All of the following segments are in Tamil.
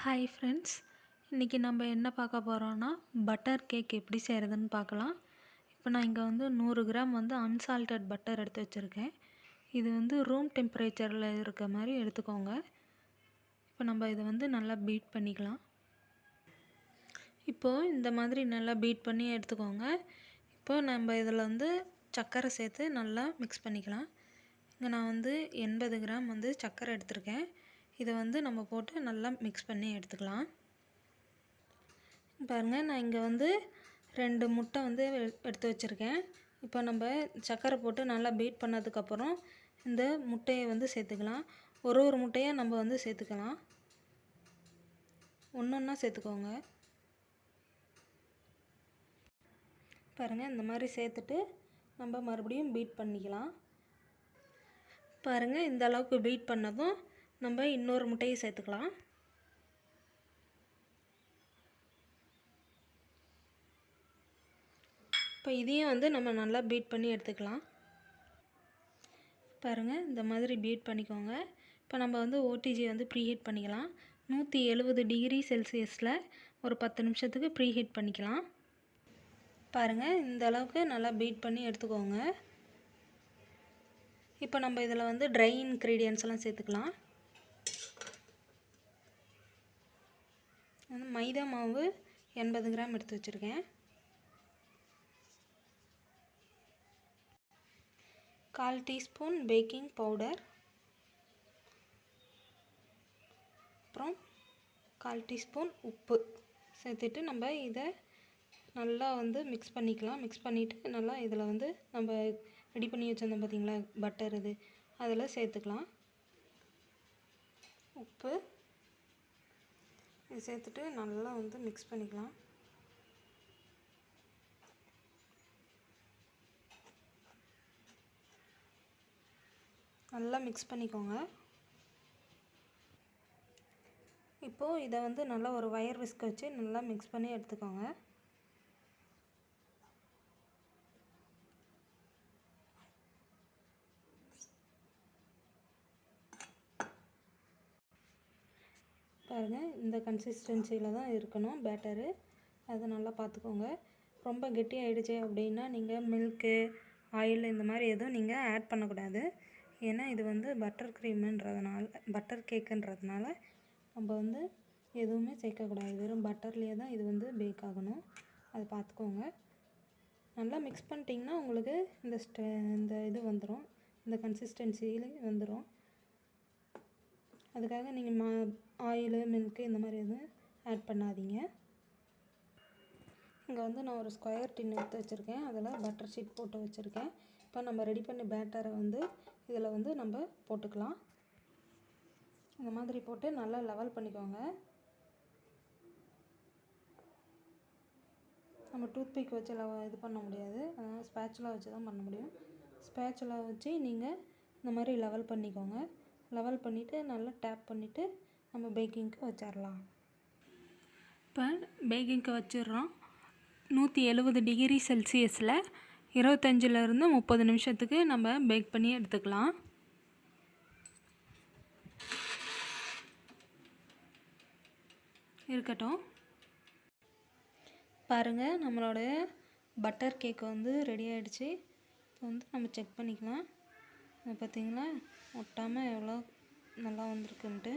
ஹாய் ஃப்ரெண்ட்ஸ், இன்றைக்கி நம்ம என்ன பார்க்க போகிறோன்னா பட்டர் கேக் எப்படி செய்கிறதுன்னு பார்க்கலாம். இப்போ நான் இங்கே வந்து 100 கிராம் வந்து அன்சால்டட் பட்டர் எடுத்து வச்சுருக்கேன். இது வந்து ரூம் டெம்பரேச்சரில் இருக்க மாதிரி எடுத்துக்கோங்க. இப்போ நம்ம இதை வந்து நல்லா பீட் பண்ணிக்கலாம். இப்போது இந்த மாதிரி நல்லா பீட் பண்ணி எடுத்துக்கோங்க. இப்போ நம்ம இதில் வந்து சர்க்கரை சேர்த்து நல்லா மிக்ஸ் பண்ணிக்கலாம். இங்கே நான் வந்து 80 கிராம் வந்து சர்க்கரை எடுத்திருக்கேன். இதை வந்து நம்ம போட்டு நல்லா மிக்ஸ் பண்ணி எடுத்துக்கலாம். பாருங்கள், நான் இங்கே வந்து 2 முட்டை வந்து எடுத்து வச்சுருக்கேன். இப்போ நம்ம சர்க்கரை போட்டு நல்லா பீட் பண்ணதுக்கப்புறம் இந்த முட்டையை வந்து சேர்த்துக்கலாம். ஒரு முட்டையாக நம்ம வந்து சேர்த்துக்கலாம். ஒன்றா சேர்த்துக்கோங்க. பாருங்கள், இந்த மாதிரி சேர்த்துட்டு நம்ம மறுபடியும் பீட் பண்ணிக்கலாம். பாருங்கள், இந்த அளவுக்கு பீட் பண்ணதும் நம்ம இன்னொரு முட்டையை சேர்த்துக்கலாம். இப்போ இதையும் வந்து நம்ம நல்லா பீட் பண்ணி எடுத்துக்கலாம். பாருங்கள், இந்த மாதிரி பீட் பண்ணிக்கோங்க. இப்போ நம்ம வந்து ஓடிஜி வந்து ப்ரீஹீட் பண்ணிக்கலாம். 170 டிகிரி செல்சியஸில் ஒரு 10 நிமிஷத்துக்கு ப்ரீஹீட் பண்ணிக்கலாம். பாருங்கள், இந்த அளவுக்கு நல்லா பீட் பண்ணி எடுத்துக்கோங்க. இப்போ நம்ம இதில் வந்து ட்ரை இன்க்ரீடியன்ஸ் எல்லாம் சேர்த்துக்கலாம். மைதா மாவு 80 கிராம் எடுத்து வச்சுருக்கேன். கால் டீஸ்பூன் பேக்கிங் பவுடர், அப்புறம் 1/4 டீஸ்பூன் உப்பு சேர்த்துட்டு நம்ம இதை நல்லா வந்து மிக்ஸ் பண்ணிக்கலாம். மிக்ஸ் பண்ணிவிட்டு நல்லா இதில் வந்து நம்ம ரெடி பண்ணி வச்சுருந்தோம் பார்த்திங்களா பட்டர், இது அதில் சேர்த்துக்கலாம். உப்பு இது சேர்த்துட்டு நல்லா வந்து மிக்ஸ் பண்ணிக்கலாம். நல்லா மிக்ஸ் பண்ணிக்கோங்க. இப்போது இதை வந்து நல்லா ஒரு வயர் விஸ்க் வச்சு நல்லா மிக்ஸ் பண்ணி எடுத்துக்கோங்க. பாருங்கள், இந்த கன்சிஸ்டன்சியில் தான் இருக்கணும் பேட்டரு. அதை நல்லா பார்த்துக்கோங்க. ரொம்ப கெட்டியாகிடுச்சு அப்படின்னா நீங்கள் மில்க்கு, ஆயில் இந்த மாதிரி எதுவும் நீங்கள் ஆட் பண்ணக்கூடாது. ஏன்னா இது வந்து பட்டர் கேக்குன்றதுனால நம்ம வந்து எதுவுமே சேர்க்கக்கூடாது. வெறும் பட்டர்லேயே தான் இது வந்து பேக் ஆகணும். அதை பார்த்துக்கோங்க. நல்லா மிக்ஸ் பண்ணிட்டிங்கன்னா உங்களுக்கு இந்த இது வந்துடும், இந்த கன்சிஸ்டன்சியில் வந்துடும். அதுக்காக நீங்கள் ஆயிலு, மில்க்கு இந்த மாதிரி எதுவும் ஆட் பண்ணாதீங்க. இங்கே வந்து நான் ஒரு ஸ்கொயர் டின் எடுத்து வச்சுருக்கேன். அதில் பட்டர் ஷீட் போட்டு வச்சுருக்கேன். இப்போ நம்ம ரெடி பண்ணி பேட்டரை வந்து இதில் வந்து நம்ம போட்டுக்கலாம். இந்த மாதிரி போட்டு நல்லா லெவல் பண்ணிக்கோங்க. நம்ம டூத்பிக் வச்சு இது பண்ண முடியாது, அதனால் ஸ்பேச்சுலா வச்சு தான் பண்ண முடியும். ஸ்பேச்சுலா வச்சு நீங்கள் இந்த மாதிரி லெவல் பண்ணிக்கோங்க. லெவல் பண்ணிவிட்டு நல்லா டேப் பண்ணிவிட்டு நம்ம பேக்கிங்க்கு வச்சிடலாம். இப்போ பேக்கிங்க்கு வச்சிடுறோம். 170 டிகிரி செல்சியஸில் 25லேருந்து 30 நிமிஷத்துக்கு நம்ம பேக் பண்ணி எடுத்துக்கலாம். இருக்கட்டும். பாருங்கள், நம்மளோட பட்டர் கேக் வந்து ரெடி ஆகிடுச்சு. இப்போ வந்து நம்ம செக் பண்ணிக்கலாம். பார்த்திங்களா, ஒட்டாமல் எவ்வளோ நல்லா வந்திருக்குன்ட்டு.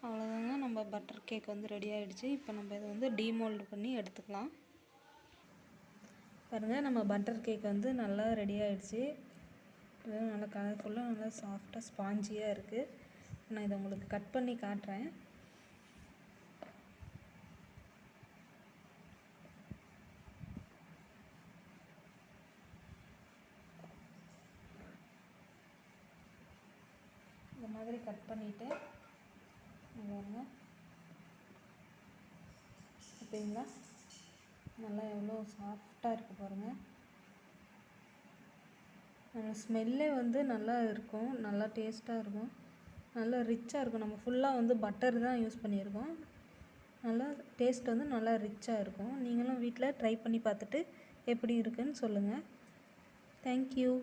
அவ்வளோதாங்க, நம்ம பட்டர் கேக் வந்து ரெடி ஆகிடுச்சு. இப்போ நம்ம இதை வந்து டீமோல்டு பண்ணி எடுத்துக்கலாம். பாருங்கள், நம்ம பட்டர் கேக் வந்து நல்லா ரெடி ஆகிடுச்சு. நல்லா கலர்ஃபுல்லாக நல்லா சாஃப்டாக ஸ்பாஞ்சியாக இருக்குது. நான் இதை உங்களுக்கு கட் பண்ணி காட்டுறேன். இந்த மாதிரி கட் பண்ணிவிட்டு பார்த்தீங்களா, நல்லா எவ்வளோ சாஃப்டாக இருக்குது பாருங்கள். நம்ம ஸ்மெல்லே வந்து நல்லா இருக்கும், நல்லா டேஸ்ட்டாக இருக்கும், நல்லா ரிச்சாக இருக்கும். நம்ம ஃபுல்லாக வந்து பட்டர் தான் யூஸ் பண்ணியிருக்கோம். நல்லா டேஸ்ட் வந்து நல்லா ரிச்சாக இருக்கும். நீங்களும் வீட்டில் ட்ரை பண்ணி பார்த்துட்டு எப்படி இருக்குன்னு சொல்லுங்கள். தேங்க்யூ.